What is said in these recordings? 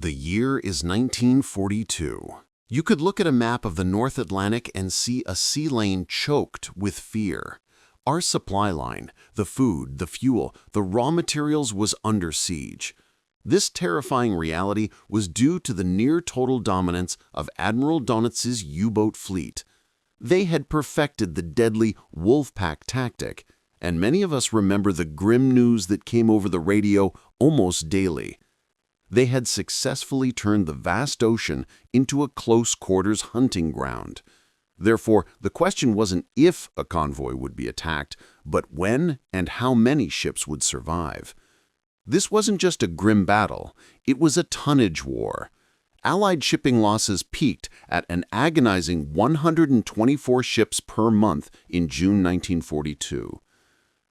The year is 1942. You could look at a map of the North Atlantic and see a sea lane choked with fear. Our supply line, the food, the fuel, the raw materials was under siege. This terrifying reality was due to the near-total dominance of Admiral Dönitz's U-boat fleet. They had perfected the deadly wolf pack tactic, and many of us remember the grim news that came over the radio almost daily. They had successfully turned the vast ocean into a close-quarters hunting ground. Therefore, the question wasn't if a convoy would be attacked, but when and how many ships would survive. This wasn't just a grim battle, it was a tonnage war. Allied shipping losses peaked at an agonizing 124 ships per month in June 1942.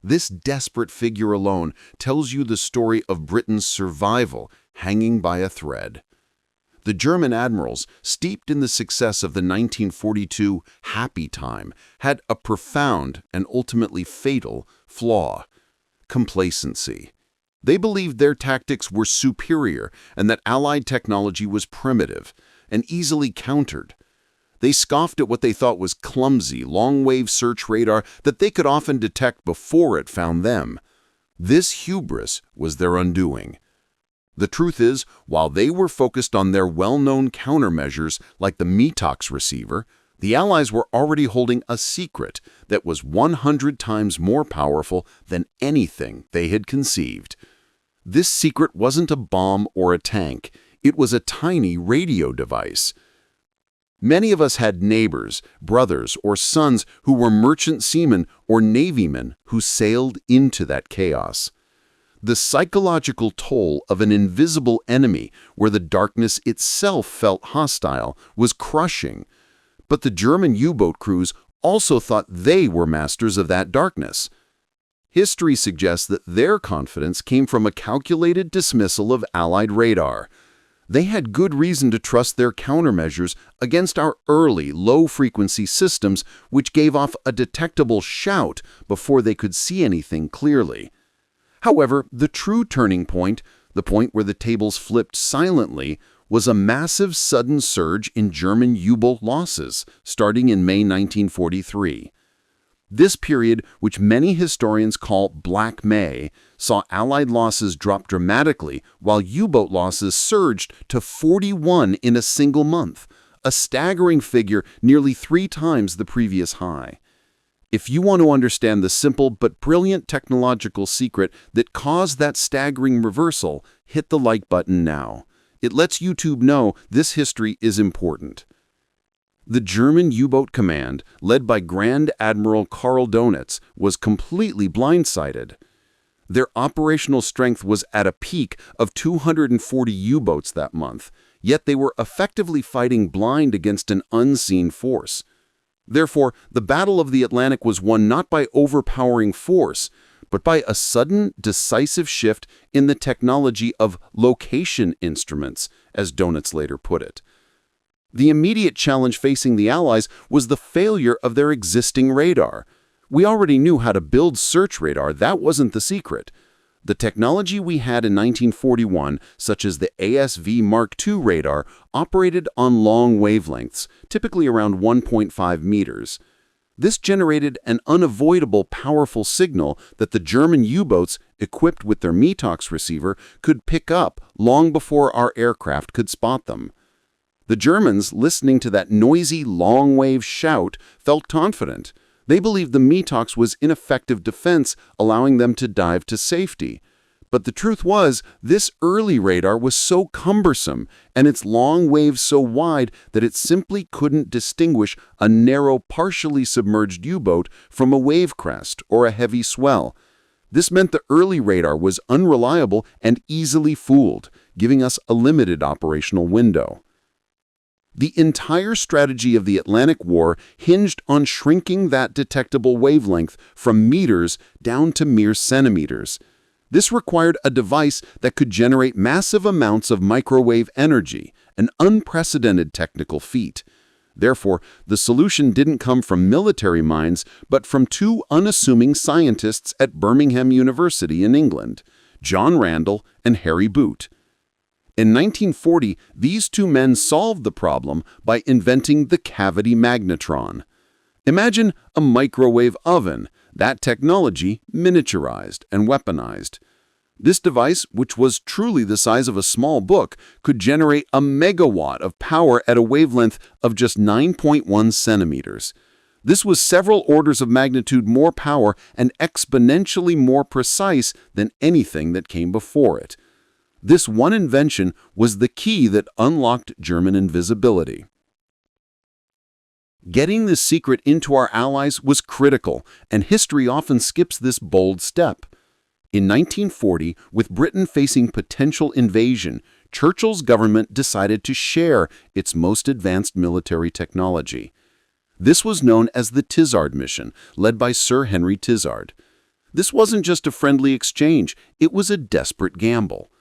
This desperate figure alone tells you the story of Britain's survival hanging by a thread. The German admirals, steeped in the success of the 1942 happy time, had a profound and ultimately fatal flaw: complacency. They believed their tactics were superior and that Allied technology was primitive and easily countered. They scoffed at what they thought was clumsy, long-wave search radar that they could often detect before it found them. This hubris was their undoing. The truth is, while they were focused on their well-known countermeasures like the METOX receiver, the Allies were already holding a secret that was 100 times more powerful than anything they had conceived. This secret wasn't a bomb or a tank. It was a tiny radio device. Many of us had neighbors, brothers, or sons who were merchant seamen or navymen who sailed into that chaos. The psychological toll of an invisible enemy where the darkness itself felt hostile was crushing. But the German U-boat crews also thought they were masters of that darkness. History suggests that their confidence came from a calculated dismissal of Allied radar. They had good reason to trust their countermeasures against our early, low-frequency systems, which gave off a detectable shout before they could see anything clearly. However, the true turning point, the point where the tables flipped silently, was a massive sudden surge in German U-boat losses, starting in May 1943. This period, which many historians call Black May, saw Allied losses drop dramatically while U-boat losses surged to 41 in a single month, a staggering figure nearly 3 times the previous high. If you want to understand the simple but brilliant technological secret that caused that staggering reversal, hit the like button now. It lets YouTube know this history is important. The German U-boat command, led by Grand Admiral Karl Dönitz, was completely blindsided. Their operational strength was at a peak of 240 U-boats that month, yet they were effectively fighting blind against an unseen force. Therefore, the Battle of the Atlantic was won not by overpowering force, but by a sudden, decisive shift in the technology of location instruments, as Dönitz later put it. The immediate challenge facing the Allies was the failure of their existing radar. We already knew how to build search radar, that wasn't the secret. The technology we had in 1941, such as the ASV Mark II radar, operated on long wavelengths, typically around 1.5 meters. This generated an unavoidable powerful signal that the German U-boats, equipped with their METOX receiver, could pick up long before our aircraft could spot them. The Germans, listening to that noisy, long-wave shout, felt confident. They believed the METOX was ineffective defense, allowing them to dive to safety. But the truth was, this early radar was so cumbersome and its long waves so wide that it simply couldn't distinguish a narrow, partially submerged U-boat from a wave crest or a heavy swell. This meant the early radar was unreliable and easily fooled, giving us a limited operational window. The entire strategy of the Atlantic War hinged on shrinking that detectable wavelength from meters down to mere centimeters. This required a device that could generate massive amounts of microwave energy, an unprecedented technical feat. Therefore, the solution didn't come from military minds, but from 2 unassuming scientists at Birmingham University in England, John Randall and Harry Boot. In 1940, these two men solved the problem by inventing the cavity magnetron. Imagine a microwave oven, that technology miniaturized and weaponized. This device, which was truly the size of a small book, could generate a megawatt of power at a wavelength of just 9.1 centimeters. This was several orders of magnitude more power and exponentially more precise than anything that came before it. This one invention was the key that unlocked German invisibility. Getting this secret into our allies was critical, and history often skips this bold step. In 1940, with Britain facing potential invasion, Churchill's government decided to share its most advanced military technology. This was known as the Tizard mission, led by Sir Henry Tizard. This wasn't just a friendly exchange, it was a desperate gamble.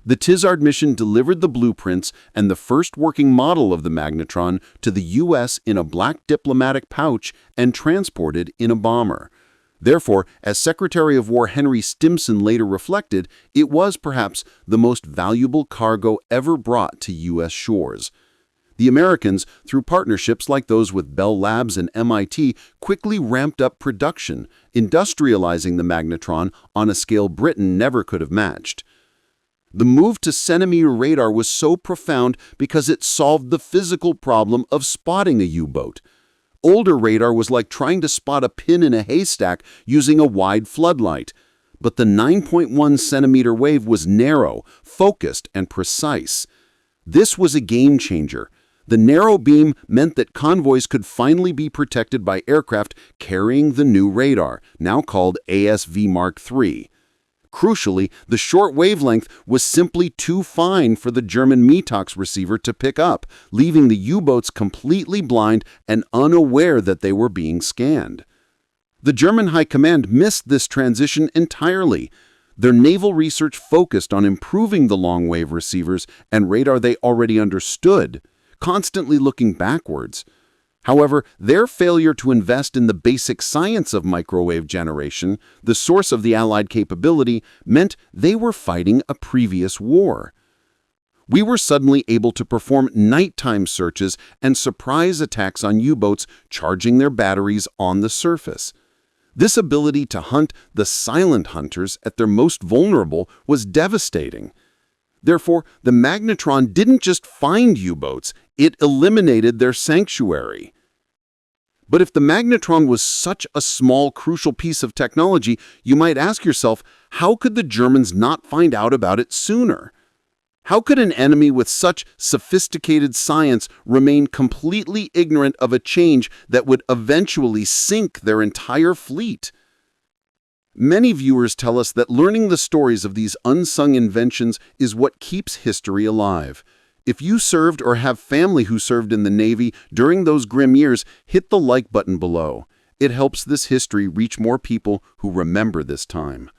The Tizard mission delivered the blueprints and the first working model of the magnetron to the U.S. in a black diplomatic pouch and transported in a bomber. Therefore, as Secretary of War Henry Stimson later reflected, it was perhaps the most valuable cargo ever brought to U.S. shores. The Americans, through partnerships like those with Bell Labs and MIT, quickly ramped up production, industrializing the magnetron on a scale Britain never could have matched. The move to centimeter radar was so profound because it solved the physical problem of spotting a U-boat. Older radar was like trying to spot a pin in a haystack using a wide floodlight. But the 9.1 centimeter wave was narrow, focused, and precise. This was a game changer. The narrow beam meant that convoys could finally be protected by aircraft carrying the new radar, now called ASV Mark III. Crucially, the short wavelength was simply too fine for the German METOX receiver to pick up, leaving the U-boats completely blind and unaware that they were being scanned. The German High Command missed this transition entirely. Their naval research focused on improving the long-wave receivers and radar they already understood, constantly looking backwards. However, their failure to invest in the basic science of microwave generation, the source of the Allied capability, meant they were fighting a previous war. We were suddenly able to perform nighttime searches and surprise attacks on U-boats charging their batteries on the surface. This ability to hunt the silent hunters at their most vulnerable was devastating. Therefore, the magnetron didn't just find U-boats, it eliminated their sanctuary. But if the magnetron was such a small, crucial piece of technology, you might ask yourself, how could the Germans not find out about it sooner? How could an enemy with such sophisticated science remain completely ignorant of a change that would eventually sink their entire fleet? Many viewers tell us that learning the stories of these unsung inventions is what keeps history alive. If you served or have family who served in the Navy during those grim years, hit the like button below. It helps this history reach more people who remember this time.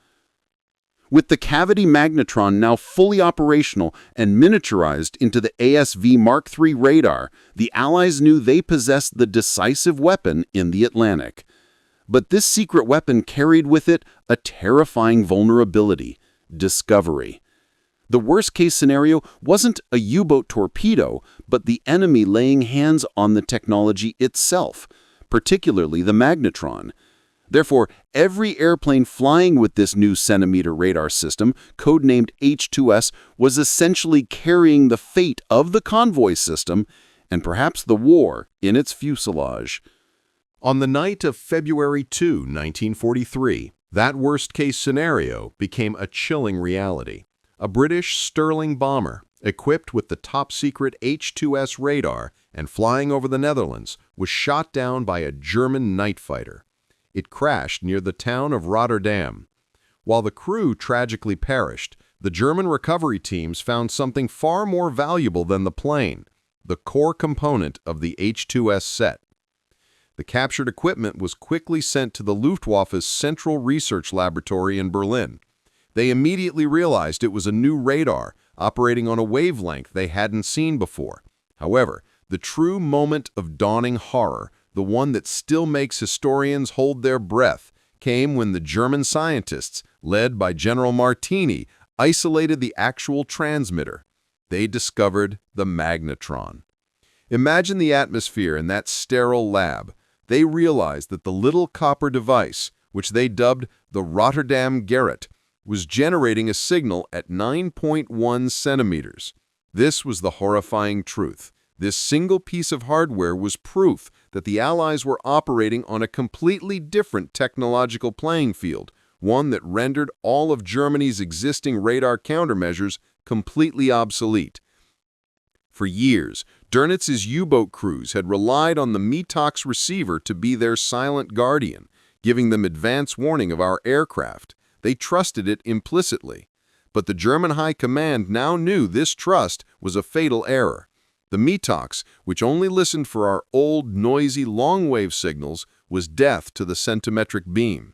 With the cavity magnetron now fully operational and miniaturized into the ASV Mark III radar, the Allies knew they possessed the decisive weapon in the Atlantic. But this secret weapon carried with it a terrifying vulnerability: discovery. The worst-case scenario wasn't a U-boat torpedo, but the enemy laying hands on the technology itself, particularly the magnetron. Therefore, every airplane flying with this new centimeter radar system, codenamed H-2S, was essentially carrying the fate of the convoy system and perhaps the war in its fuselage. On the night of February 2, 1943, that worst-case scenario became a chilling reality. A British Sterling bomber, equipped with the top-secret H-2S radar and flying over the Netherlands, was shot down by a German night fighter. It crashed near the town of Rotterdam. While the crew tragically perished, the German recovery teams found something far more valuable than the plane: the core component of the H-2S set. The captured equipment was quickly sent to the Luftwaffe's Central Research Laboratory in Berlin. They immediately realized it was a new radar, operating on a wavelength they hadn't seen before. However, the true moment of dawning horror, the one that still makes historians hold their breath, came when the German scientists, led by General Martini, isolated the actual transmitter. They discovered the Magnetron. Imagine the atmosphere in that sterile lab. They realized that the little copper device, which they dubbed the Rotterdam Garret, was generating a signal at 9.1 centimeters. This was the horrifying truth. This single piece of hardware was proof that the Allies were operating on a completely different technological playing field, one that rendered all of Germany's existing radar countermeasures completely obsolete. For years, Dönitz's U-boat crews had relied on the METOX receiver to be their silent guardian, giving them advance warning of our aircraft. They trusted it implicitly. But the German High Command now knew this trust was a fatal error. The METOX, which only listened for our old, noisy, long-wave signals, was death to the centimetric beam.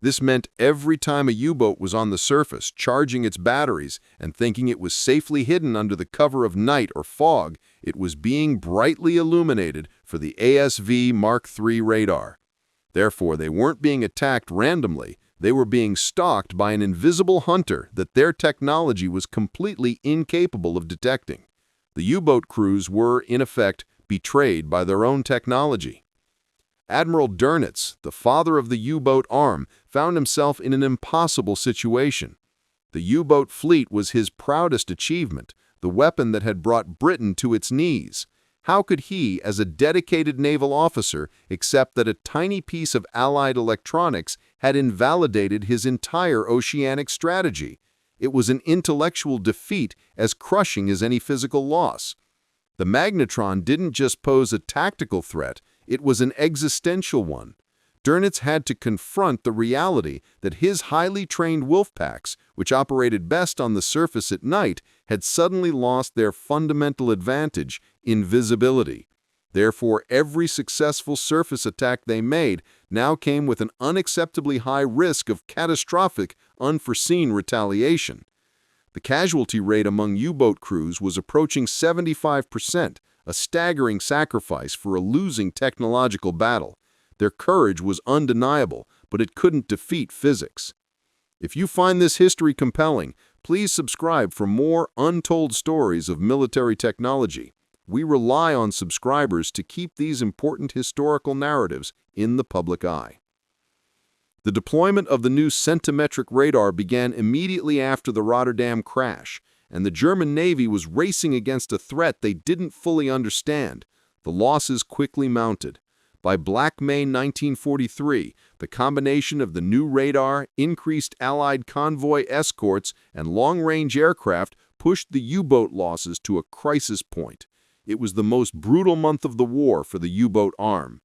This meant every time a U-boat was on the surface, charging its batteries and thinking it was safely hidden under the cover of night or fog, it was being brightly illuminated for the ASV Mark III radar. Therefore, they weren't being attacked randomly. They were being stalked by an invisible hunter that their technology was completely incapable of detecting. The U-boat crews were, in effect, betrayed by their own technology. Admiral Dönitz, the father of the U-boat arm, found himself in an impossible situation. The U-boat fleet was his proudest achievement, the weapon that had brought Britain to its knees. How could he, as a dedicated naval officer, accept that a tiny piece of Allied electronics had invalidated his entire oceanic strategy? It was an intellectual defeat as crushing as any physical loss. The Magnetron didn't just pose a tactical threat, it was an existential one. Dönitz had to confront the reality that his highly trained wolf packs, which operated best on the surface at night, had suddenly lost their fundamental advantage, invisibility. Therefore, every successful surface attack they made now came with an unacceptably high risk of catastrophic, unforeseen retaliation. The casualty rate among U-boat crews was approaching 75%, a staggering sacrifice for a losing technological battle. Their courage was undeniable, but it couldn't defeat physics. If you find this history compelling, please subscribe for more untold stories of military technology. We rely on subscribers to keep these important historical narratives in the public eye. The deployment of the new Centimetric radar began immediately after the Rotterdam crash, and the German Navy was racing against a threat they didn't fully understand. The losses quickly mounted. By Black May 1943, the combination of the new radar, increased Allied convoy escorts, and long-range aircraft pushed the U-boat losses to a crisis point. It was the most brutal month of the war for the U-boat arm.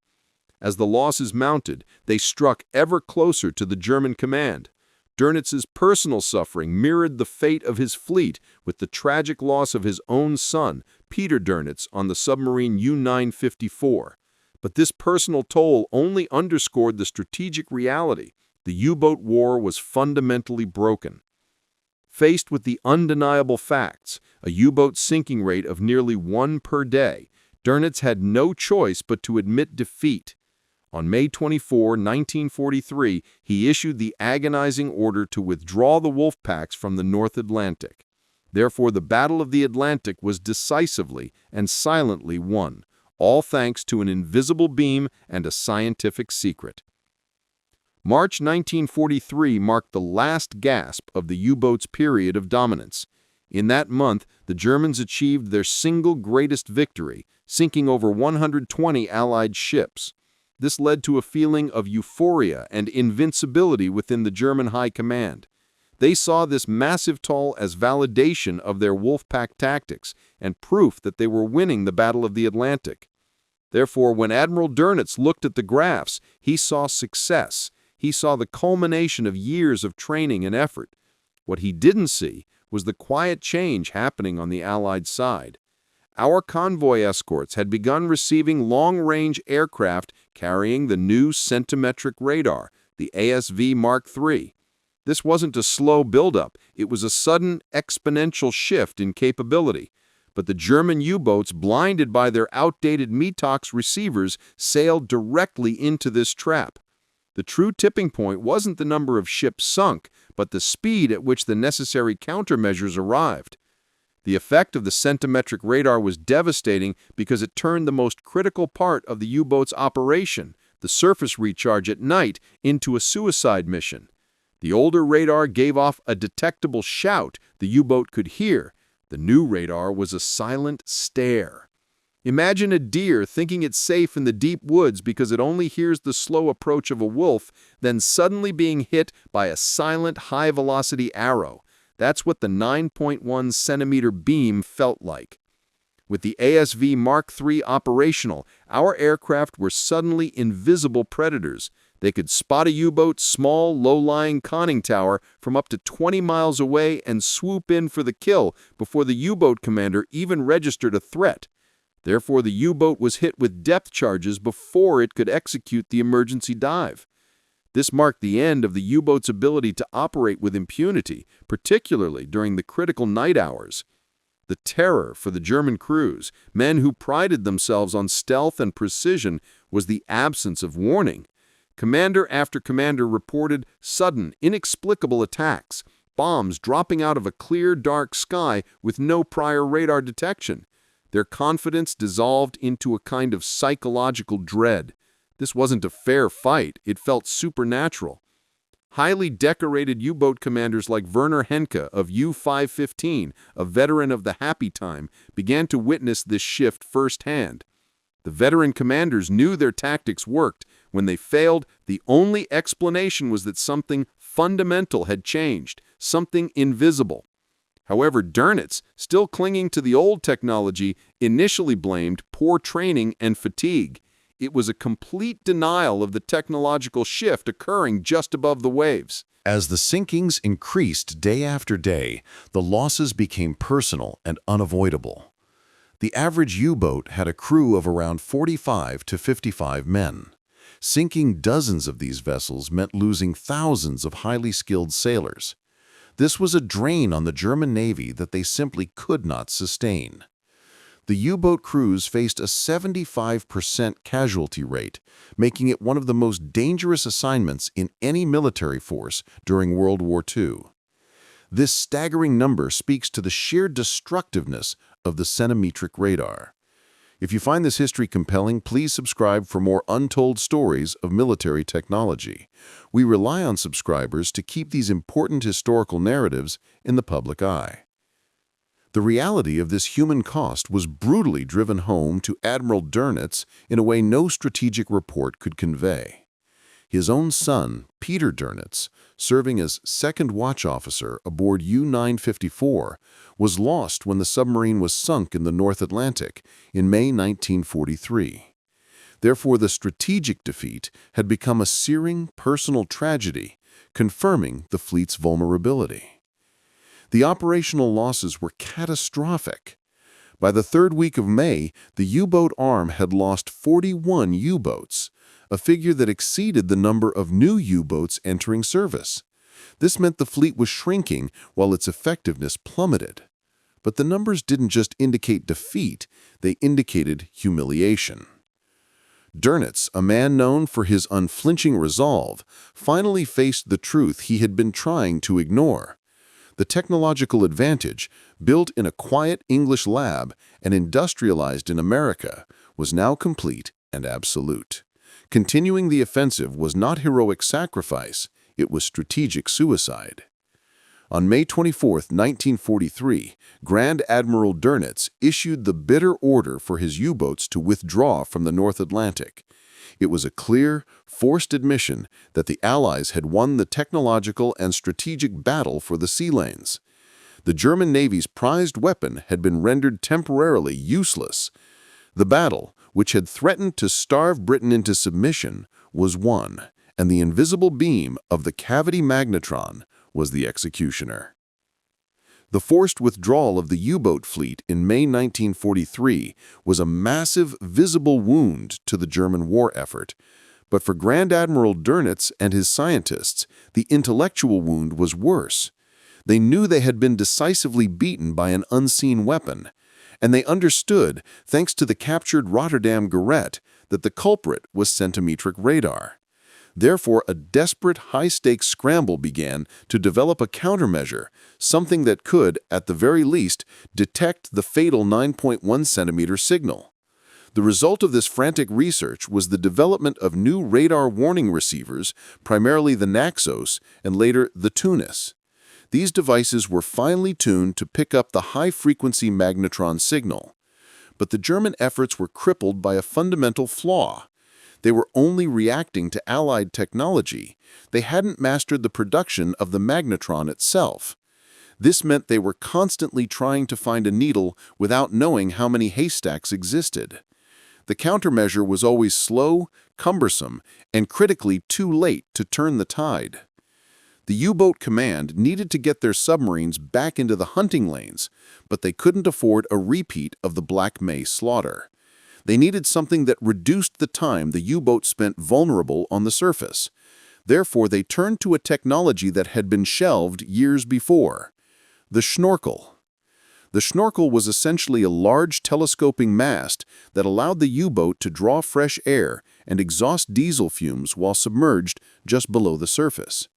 As the losses mounted, they struck ever closer to the German command. Dönitz's personal suffering mirrored the fate of his fleet with the tragic loss of his own son, Peter Dönitz, on the submarine U-954. But this personal toll only underscored the strategic reality. The U-boat war was fundamentally broken. Faced with the undeniable facts, a U-boat sinking rate of nearly 1 per day, Dönitz had no choice but to admit defeat. On May 24, 1943, he issued the agonizing order to withdraw the wolf packs from the North Atlantic. Therefore, the Battle of the Atlantic was decisively and silently won, all thanks to an invisible beam and a scientific secret. March 1943 marked the last gasp of the U-boat's period of dominance. In that month, the Germans achieved their single greatest victory, sinking over 120 Allied ships. This led to a feeling of euphoria and invincibility within the German High Command. They saw this massive toll as validation of their Wolfpack tactics and proof that they were winning the Battle of the Atlantic. Therefore, when Admiral Dönitz looked at the graphs, he saw success. He saw the culmination of years of training and effort. What he didn't see was the quiet change happening on the Allied side. Our convoy escorts had begun receiving long-range aircraft carrying the new Centimetric radar, the ASV Mark III. This wasn't a slow buildup, it was a sudden, exponential shift in capability. But the German U-boats, blinded by their outdated METOX receivers, sailed directly into this trap. The true tipping point wasn't the number of ships sunk, but the speed at which the necessary countermeasures arrived. The effect of the Centimetric radar was devastating because it turned the most critical part of the U-boat's operation, the surface recharge at night, into a suicide mission. The older radar gave off a detectable shout the U-boat could hear. The new radar was a silent stare. Imagine a deer thinking it's safe in the deep woods because it only hears the slow approach of a wolf, then suddenly being hit by a silent, high-velocity arrow. That's what the 9.1 centimeter beam felt like. With the ASV Mark III operational, our aircraft were suddenly invisible predators. They could spot a U-boat's small, low-lying conning tower from up to 20 miles away and swoop in for the kill before the U-boat commander even registered a threat. Therefore, the U-boat was hit with depth charges before it could execute the emergency dive. This marked the end of the U-boat's ability to operate with impunity, particularly during the critical night hours. The terror for the German crews, men who prided themselves on stealth and precision, was the absence of warning. Commander after commander reported sudden, inexplicable attacks, bombs dropping out of a clear, dark sky with no prior radar detection. Their confidence dissolved into a kind of psychological dread. This wasn't a fair fight, it felt supernatural. Highly decorated U-boat commanders like Werner Henke of U-515, a veteran of the happy time, began to witness this shift firsthand. The veteran commanders knew their tactics worked. When they failed, the only explanation was that something fundamental had changed, something invisible. However, Dönitz, still clinging to the old technology, initially blamed poor training and fatigue. It was a complete denial of the technological shift occurring just above the waves. As the sinkings increased day after day, the losses became personal and unavoidable. The average U-boat had a crew of around 45 to 55 men. Sinking dozens of these vessels meant losing thousands of highly skilled sailors. This was a drain on the German Navy that they simply could not sustain. The U-boat crews faced a 75% casualty rate, making it one of the most dangerous assignments in any military force during World War II. This staggering number speaks to the sheer destructiveness of the Centimetric radar. If you find this history compelling, please subscribe for more untold stories of military technology. We rely on subscribers to keep these important historical narratives in the public eye. The reality of this human cost was brutally driven home to Admiral Dönitz in a way no strategic report could convey. His own son, Peter Dönitz, serving as second watch officer aboard U-954, was lost when the submarine was sunk in the North Atlantic in May 1943. Therefore, the strategic defeat had become a searing personal tragedy, confirming the fleet's vulnerability. The operational losses were catastrophic. By the third week of May, the U-boat arm had lost 41 U-boats, a figure that exceeded the number of new U-boats entering service. This meant the fleet was shrinking while its effectiveness plummeted. But the numbers didn't just indicate defeat, they indicated humiliation. Dönitz, a man known for his unflinching resolve, finally faced the truth he had been trying to ignore. The technological advantage, built in a quiet English lab and industrialized in America, was now complete and absolute. Continuing the offensive was not heroic sacrifice, it was strategic suicide. On May 24, 1943, Grand Admiral Dönitz issued the bitter order for his U-boats to withdraw from the North Atlantic. It was a clear, forced admission that the Allies had won the technological and strategic battle for the sea lanes. The German Navy's prized weapon had been rendered temporarily useless. The battle, which had threatened to starve Britain into submission, was won, and the invisible beam of the cavity magnetron was the executioner. The forced withdrawal of the U-boat fleet in May 1943 was a massive, visible wound to the German war effort. But for Grand Admiral Dönitz and his scientists, the intellectual wound was worse. They knew they had been decisively beaten by an unseen weapon, and they understood, thanks to the captured Rotterdam Garret, that the culprit was Centimetric radar. Therefore, a desperate high-stakes scramble began to develop a countermeasure, something that could, at the very least, detect the fatal 9.1 centimeter signal. The result of this frantic research was the development of new radar warning receivers, primarily the Naxos and later the Tunis. These devices were finely tuned to pick up the high-frequency magnetron signal. But the German efforts were crippled by a fundamental flaw. They were only reacting to Allied technology. They hadn't mastered the production of the magnetron itself. This meant they were constantly trying to find a needle without knowing how many haystacks existed. The countermeasure was always slow, cumbersome, and critically too late to turn the tide. The U-boat command needed to get their submarines back into the hunting lanes, but they couldn't afford a repeat of the Black May slaughter. They needed something that reduced the time the U-boat spent vulnerable on the surface. Therefore, they turned to a technology that had been shelved years before: the schnorkel. The schnorkel was essentially a large telescoping mast that allowed the U-boat to draw fresh air and exhaust diesel fumes while submerged just below the surface.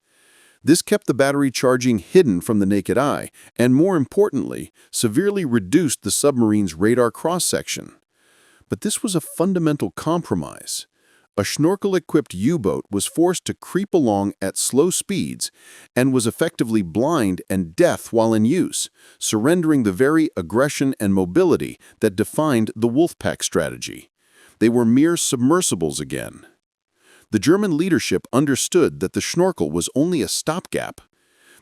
This kept the battery charging hidden from the naked eye and, more importantly, severely reduced the submarine's radar cross-section. But this was a fundamental compromise. A schnorkel-equipped U-boat was forced to creep along at slow speeds and was effectively blind and deaf while in use, surrendering the very aggression and mobility that defined the Wolfpack strategy. They were mere submersibles again. The German leadership understood that the schnorkel was only a stopgap.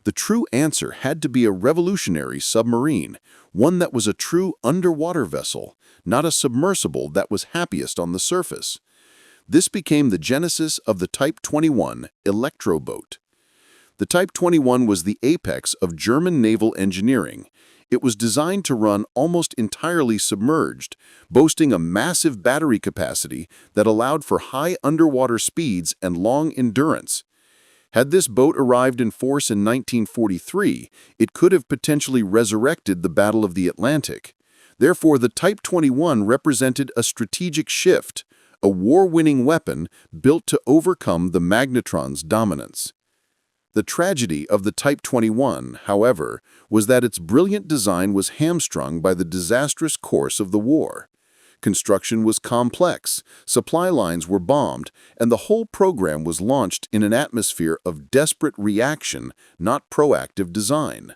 The true answer had to be a revolutionary submarine, one that was a true underwater vessel, not a submersible that was happiest on the surface. This became the genesis of the Type 21 electro-boat. The Type 21 was the apex of German naval engineering. It was designed to run almost entirely submerged, boasting a massive battery capacity that allowed for high underwater speeds and long endurance. Had this boat arrived in force in 1943, it could have potentially resurrected the Battle of the Atlantic. Therefore, the Type 21 represented a strategic shift, a war-winning weapon built to overcome the magnetron's dominance. The tragedy of the Type 21, however, was that its brilliant design was hamstrung by the disastrous course of the war. Construction was complex, supply lines were bombed, and the whole program was launched in an atmosphere of desperate reaction, not proactive design.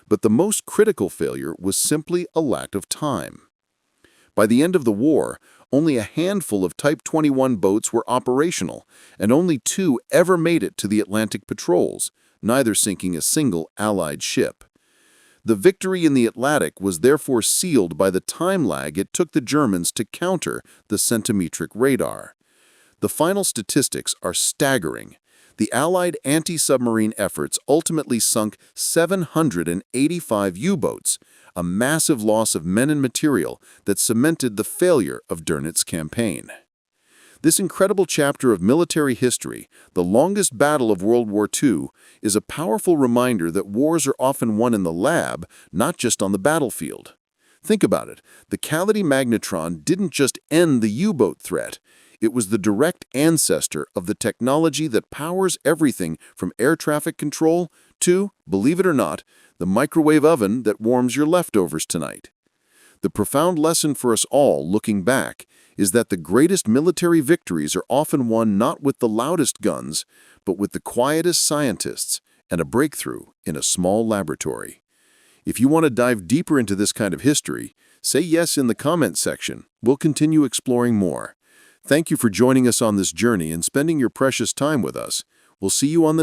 But the most critical failure was simply a lack of time. By the end of the war, only a handful of Type 21 boats were operational, and only 2 ever made it to the Atlantic patrols, neither sinking a single Allied ship. The victory in the Atlantic was therefore sealed by the time lag it took the Germans to counter the Centimetric radar. The final statistics are staggering. The Allied anti-submarine efforts ultimately sunk 785 U-boats, a massive loss of men and material that cemented the failure of Dönitz's campaign. This incredible chapter of military history, the longest battle of World War II, is a powerful reminder that wars are often won in the lab, not just on the battlefield. Think about it. The Kalidi magnetron didn't just end the U-boat threat. It was the direct ancestor of the technology that powers everything from air traffic control to, believe it or not, the microwave oven that warms your leftovers tonight. The profound lesson for us all, looking back, is that the greatest military victories are often won not with the loudest guns, but with the quietest scientists and a breakthrough in a small laboratory. If you want to dive deeper into this kind of history, say yes in the comment section. We'll continue exploring more. Thank you for joining us on this journey and spending your precious time with us. We'll see you on the